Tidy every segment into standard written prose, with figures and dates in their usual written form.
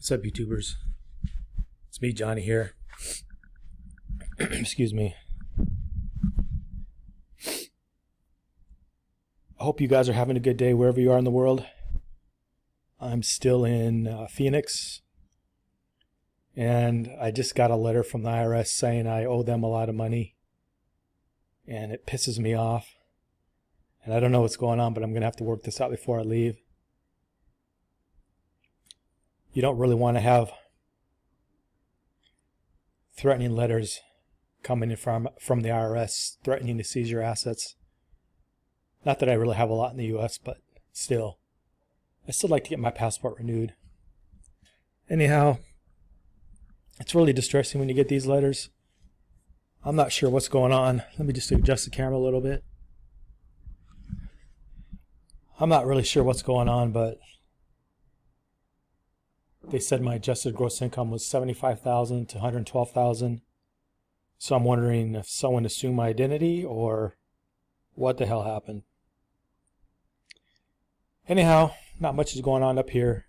What's up, YouTubers? It's me, Jhonny, here. Excuse me. I hope you guys are having a good day wherever you are in the world. I'm still in Phoenix, and I just got a letter from the IRS saying I owe them a lot of money, and it pisses me off. And I don't know what's going on, but I'm going to have to work this out before I leave. You don't really want to have threatening letters coming in from the IRS threatening to seize your assets. Not that I really have a lot in the US, but still. I still like to get my passport renewed. Anyhow, it's really distressing when you get these letters. I'm not sure what's going on. Let me just adjust the camera a little bit. I'm not really sure what's going on, but they said my adjusted gross income was $75,000 to $112,000. So I'm wondering if someone assumed my identity or what the hell happened. Anyhow, not much is going on up here.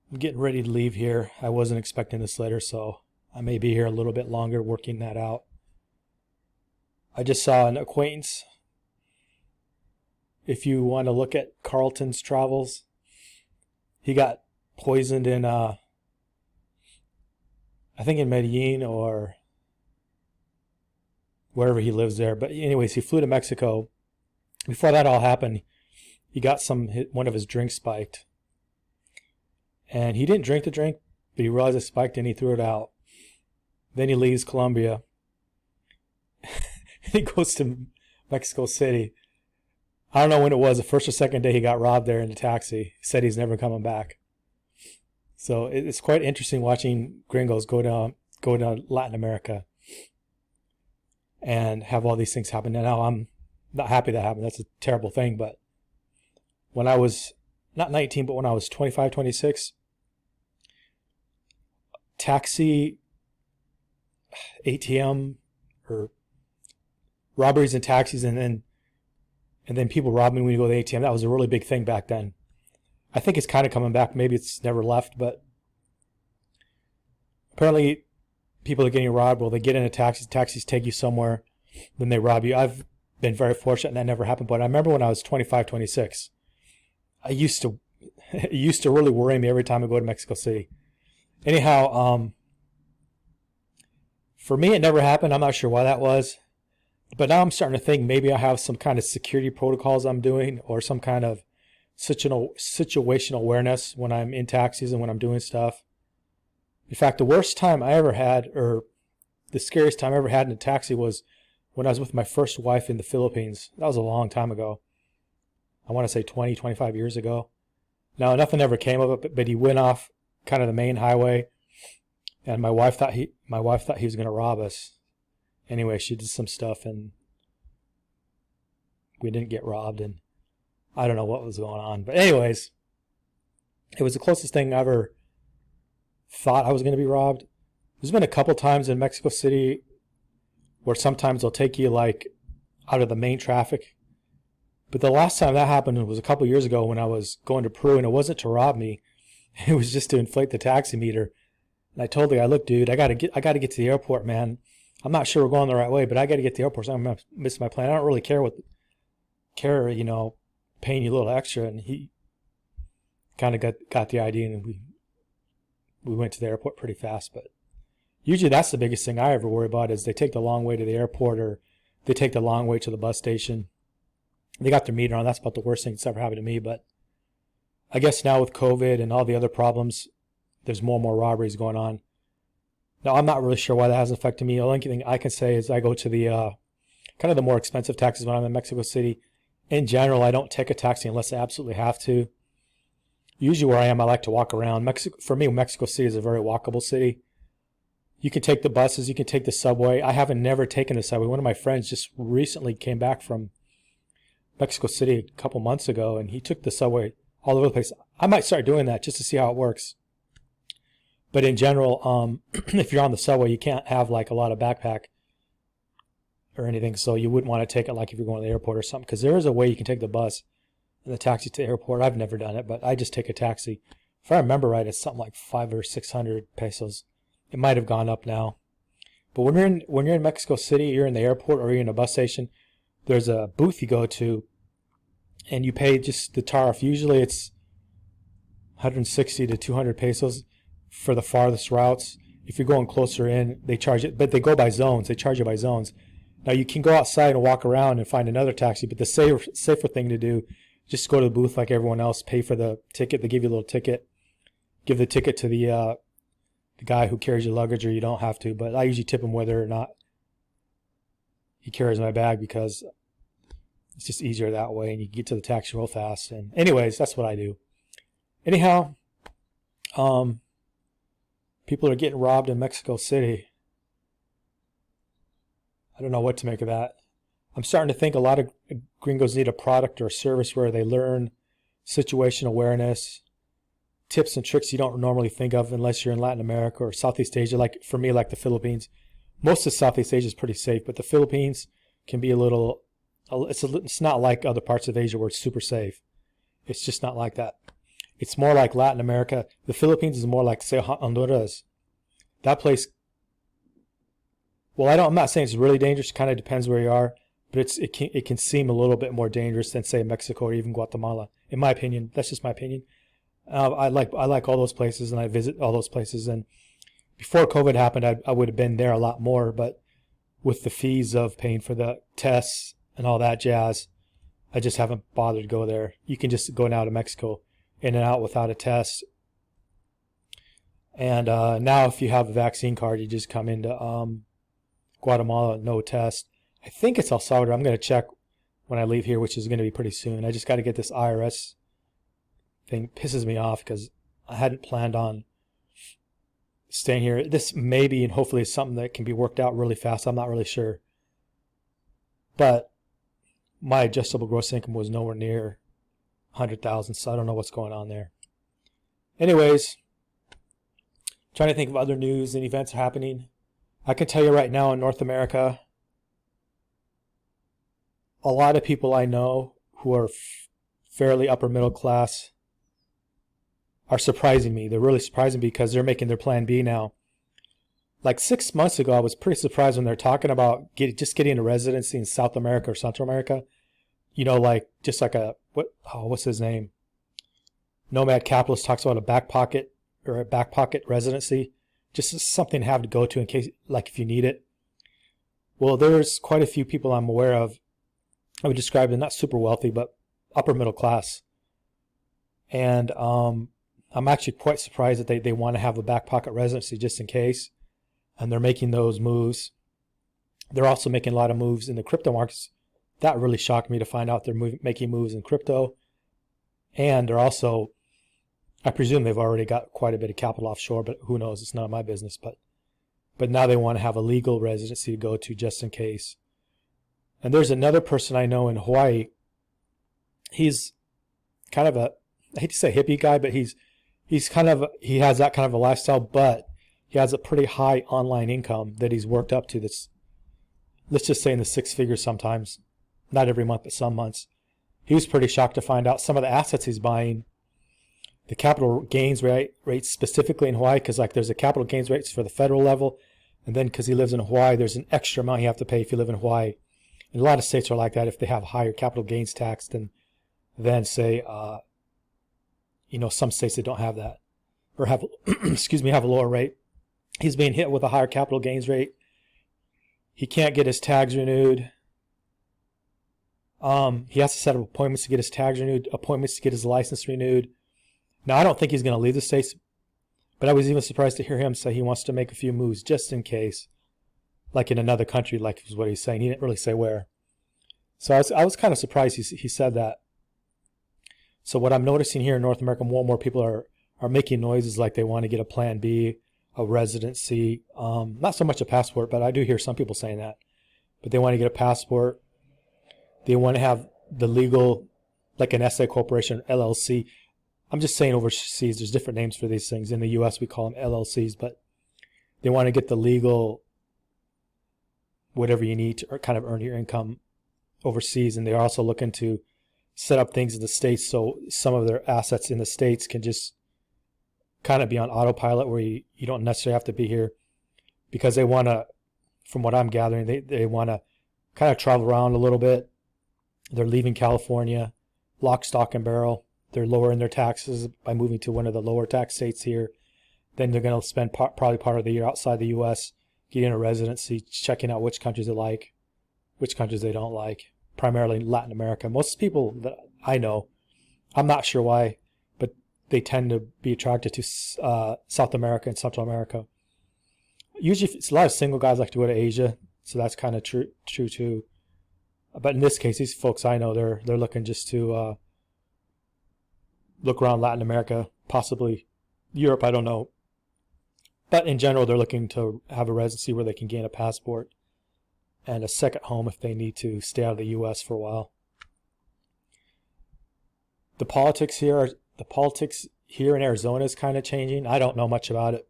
I'm getting ready to leave here. I wasn't expecting this letter, so I may be here a little bit longer working that out. I just saw an acquaintance. If you want to look at Carlton's travels, he got poisoned in, I think in Medellin or wherever he lives there. But anyways, he flew to Mexico. Before that all happened, he got one of his drinks spiked. And he didn't drink the drink, but he realized it spiked and he threw it out. Then he leaves Colombia. He goes to Mexico City. I don't know when it was, the first or second day he got robbed there in the taxi. He said he's never coming back. So it's quite interesting watching gringos go to Latin America and have all these things happen. And now I'm not happy that happened. That's a terrible thing. But when I was not 19, but when I was 25, 26, taxi, ATM, or robberies in taxis, and then people robbing when you go to the ATM. That was a really big thing back then. I think it's kind of coming back. Maybe it's never left, but apparently people are getting robbed. Well, they get in a taxi, taxis take you somewhere, then they rob you. I've been very fortunate and that never happened, but I remember when I was 25, 26, it used to really worry me every time I go to Mexico City. Anyhow, for me it never happened. I'm not sure why that was, but now I'm starting to think maybe I have some kind of security protocols I'm doing or some kind of situational awareness when I'm in taxis and when I'm doing stuff. In fact, the worst time I ever had, or the scariest time I ever had in a taxi, was when I was with my first wife in the Philippines. That was a long time ago. I want to say 20, 25 years ago. Now, nothing ever came of it, but he went off kind of the main highway, and my wife thought he was going to rob us. Anyway, she did some stuff, and we didn't get robbed, and I don't know what was going on. But anyways, it was the closest thing I ever thought I was going to be robbed. There's been a couple times in Mexico City where sometimes they'll take you like out of the main traffic. But the last time that happened was a couple years ago when I was going to Peru, and it wasn't to rob me. It was just to inflate the taxi meter. And I told the guy, look, dude, I got to get to the airport, man. I'm not sure we're going the right way, but I got to get to the airport, so I'm going to miss my plane. I don't really care, paying you a little extra. And he kind of got the idea, and we went to the airport pretty fast. But usually that's the biggest thing I ever worry about, is they take the long way to the airport, or they take the long way to the bus station. They got their meter on. That's about the worst thing that's ever happened to me. But I guess now with COVID and all the other problems, there's more and more robberies going on. Now, I'm not really sure why that hasn't affected me. The only thing I can say is I go to the kind of the more expensive taxis when I'm in Mexico City. In general, I don't take a taxi unless I absolutely have to. Usually where I am, I like to walk around. For me, Mexico City is a very walkable city. You can take the buses, you can take the subway. I haven't never taken the subway. One of my friends just recently came back from Mexico City a couple months ago, and he took the subway all over the place. I might start doing that just to see how it works. But in general, if you're on the subway, you can't have like a lot of backpack or anything, so you wouldn't want to take it like if you're going to the airport or something, because there is a way you can take the bus and the taxi to the airport. I've never done it, but I just take a taxi. If I remember right, it's something like 500 or 600 pesos. It might have gone up now. But when you're in Mexico City, you're in the airport or you're in a bus station, there's a booth you go to, and you pay just the tariff. Usually it's 160 to 200 pesos for the farthest routes. If you're going closer in, they charge it, but they go by zones. They charge you by zones. Now you can go outside and walk around and find another taxi, but the safer thing to do, just go to the booth like everyone else, pay for the ticket. They give you a little ticket. Give the ticket to the guy who carries your luggage, or you don't have to. But I usually tip him whether or not he carries my bag, because it's just easier that way, and you can get to the taxi real fast. And anyways, that's what I do. Anyhow, people are getting robbed in Mexico City. I don't know what to make of that. I'm starting to think a lot of gringos need a product or a service where they learn situation awareness, tips and tricks you don't normally think of unless you're in Latin America or Southeast Asia. Like for me, like the Philippines. Most of Southeast Asia is pretty safe, but the Philippines can be it's not like other parts of Asia where it's super safe. It's just not like that. It's more like Latin America. The Philippines is more like, say, Honduras. That place, well, I'm not saying it's really dangerous. It kind of depends where you are, but it can seem a little bit more dangerous than, say, Mexico or even Guatemala. In my opinion, that's just my opinion. I like all those places, and I visit all those places. And before COVID happened, I would have been there a lot more. But with the fees of paying for the tests and all that jazz, I just haven't bothered to go there. You can just go now to Mexico in and out without a test. And now if you have a vaccine card, you just come into Guatemala, no test. I think it's El Salvador. I'm going to check when I leave here, which is going to be pretty soon. I just got to get this IRS thing. It pisses me off because I hadn't planned on staying here. This maybe and hopefully is something that can be worked out really fast. I'm not really sure. But my adjustable gross income was nowhere near 100,000, so I don't know what's going on there. Anyways, trying to think of other news and events happening. I can tell you right now in North America, a lot of people I know who are fairly upper middle class are surprising me. They're really surprising me because they're making their plan B now. Like 6 months ago, I was pretty surprised when they're talking about just getting a residency in South America or Central America. You know, like just like what's his name? Nomad Capitalist talks about a back pocket residency, just something to have to go to in case, like if you need it. Well, there's quite a few people I'm aware of. I would describe them not super wealthy, but upper middle class. And I'm actually quite surprised that they want to have a back pocket residency just in case. And they're making those moves. They're also making a lot of moves in the crypto markets. That really shocked me to find out they're making moves in crypto. And they're also, I presume they've already got quite a bit of capital offshore, but who knows? It's none of my business. But now they want to have a legal residency to go to just in case. And there's another person I know in Hawaii. He's kind of I hate to say hippie guy, but he has that kind of a lifestyle, but he has a pretty high online income that he's worked up to that's, let's just say in the six figures sometimes. Not every month, but some months. He was pretty shocked to find out some of the assets he's buying, the capital gains rates specifically in Hawaii, because like there's a capital gains rates for the federal level, and then because he lives in Hawaii, there's an extra amount you have to pay if you live in Hawaii. And a lot of states are like that. If they have higher capital gains tax than say, some states that don't have that, or have have a lower rate. He's being hit with a higher capital gains rate. He can't get his tags renewed. He has to set up appointments to get his tags renewed, appointments to get his license renewed. Now, I don't think he's going to leave the States, but I was even surprised to hear him say he wants to make a few moves just in case, like in another country, like is what he's saying. He didn't really say where. So I was kind of surprised he said that. So what I'm noticing here in North America, more and more people are making noises like they want to get a plan B, a residency, not so much a passport, but I do hear some people saying that. But they want to get a passport. They want to have the legal, like an SA corporation, LLC. I'm just saying overseas, there's different names for these things. In the U.S., we call them LLCs, but they want to get the legal, whatever you need to kind of earn your income overseas. And they're also looking to set up things in the States so some of their assets in the States can just kind of be on autopilot where you don't necessarily have to be here, because they want to, from what I'm gathering, they want to kind of travel around a little bit. They're leaving California, lock, stock, and barrel. They're lowering their taxes by moving to one of the lower tax states here. Then they're going to spend probably part of the year outside the U.S., getting a residency, checking out which countries they like, which countries they don't like, primarily Latin America. Most people that I know, I'm not sure why, but they tend to be attracted to South America and Central America. Usually it's a lot of single guys like to go to Asia, so that's kind of true too. But in this case, these folks I know, they're looking just to look around Latin America, possibly Europe, I don't know. But in general, they're looking to have a residency where they can gain a passport and a second home if they need to stay out of the U.S. for a while. The politics here in Arizona is kind of changing. I don't know much about it.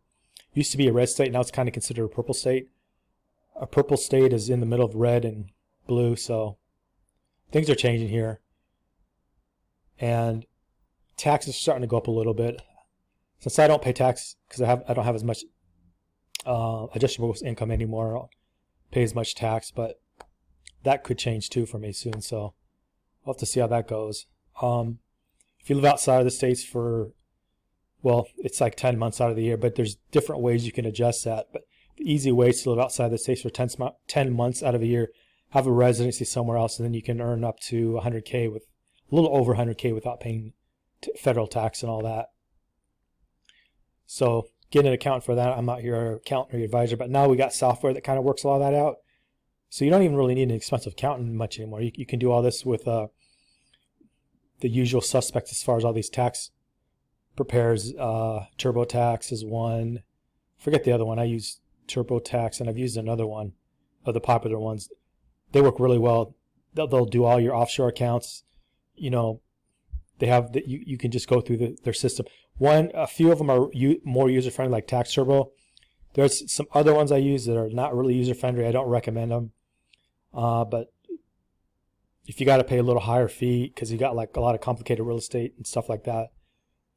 Used to be a red state, now it's kind of considered a purple state. A purple state is in the middle of red and blue, so things are changing here. And taxes are starting to go up a little bit. Since I don't pay tax because I don't have as much adjustable income anymore, I don't pay as much tax, but that could change too for me soon. So I'll have to see how that goes. If you live outside of the states for, well, it's like 10 months out of the year, but there's different ways you can adjust that. But the easy way is to live outside the states for 10 months out of a year, have a residency somewhere else, and then you can earn up to $100K with a little over $100K without paying federal tax and all that. So get an accountant for that. I'm not your accountant or your advisor, but now we got software that kind of works all that out. So you don't even really need an expensive accountant much anymore. You can do all this with the usual suspects as far as all these tax preparers. TurboTax is one. Forget the other one. I use TurboTax, and I've used another one of the popular ones. They work really well. They'll do all your offshore accounts. You know, they have that you can just go through their system. A few of them are more user friendly, like Tax Turbo. There's some other ones I use that are not really user friendly. I don't recommend them. But if you got to pay a little higher fee because you got like a lot of complicated real estate and stuff like that,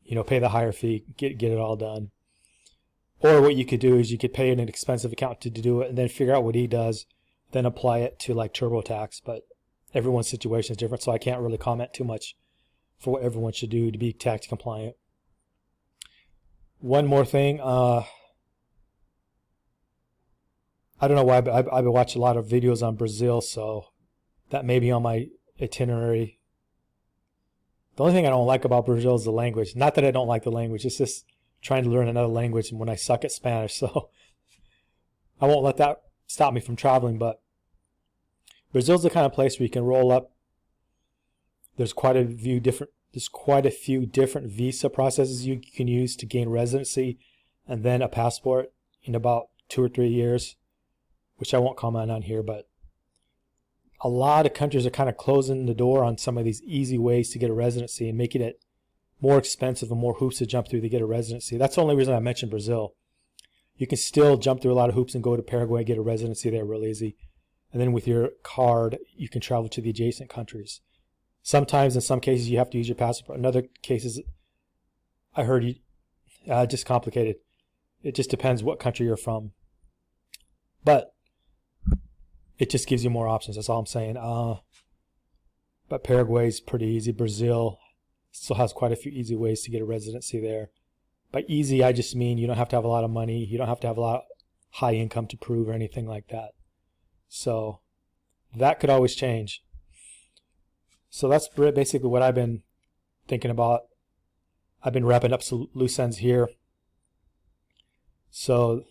you know, pay the higher fee, get it all done. Or what you could do is you could pay an expensive accountant to do it and then figure out what he does, then apply it to like TurboTax. But everyone's situation is different, so I can't really comment too much for what everyone should do to be tax compliant. One more thing, I don't know why, but I've been watching a lot of videos on Brazil, so that may be on my itinerary. The only thing I don't like about Brazil is the language. Not that I don't like the language, it's just trying to learn another language when I suck at Spanish, so I won't let that stop me from traveling. But Brazil's the kind of place where you can roll up. There's quite a few different visa processes you can use to gain residency and then a passport in about 2 or 3 years, which I won't comment on here. But a lot of countries are kind of closing the door on some of these easy ways to get a residency and making it more expensive and more hoops to jump through to get a residency. That's the only reason I mentioned Brazil. You can still jump through a lot of hoops and go to Paraguay and get a residency there real easy. And then with your card, you can travel to the adjacent countries. Sometimes, in some cases, you have to use your passport. In other cases, I heard just complicated. It just depends what country you're from. But it just gives you more options. That's all I'm saying. But Paraguay is pretty easy. Brazil still has quite a few easy ways to get a residency there. By easy, I just mean you don't have to have a lot of money. You don't have to have a lot of high income to prove or anything like that. So that could always change. So that's basically what I've been thinking about. I've been wrapping up some loose ends here. So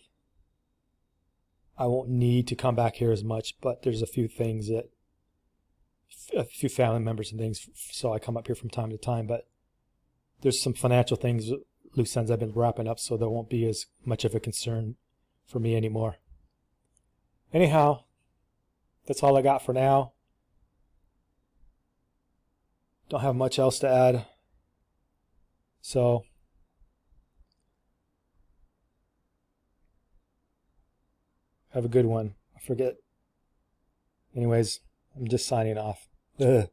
I won't need to come back here as much, but there's a few things that, a few family members and things, so I come up here from time to time. But there's some financial things, loose ends I've been wrapping up, so there won't be as much of a concern for me anymore. Anyhow, that's all I got for now. Don't have much else to add. So have a good one. I forget. Anyways, I'm just signing off. Ugh.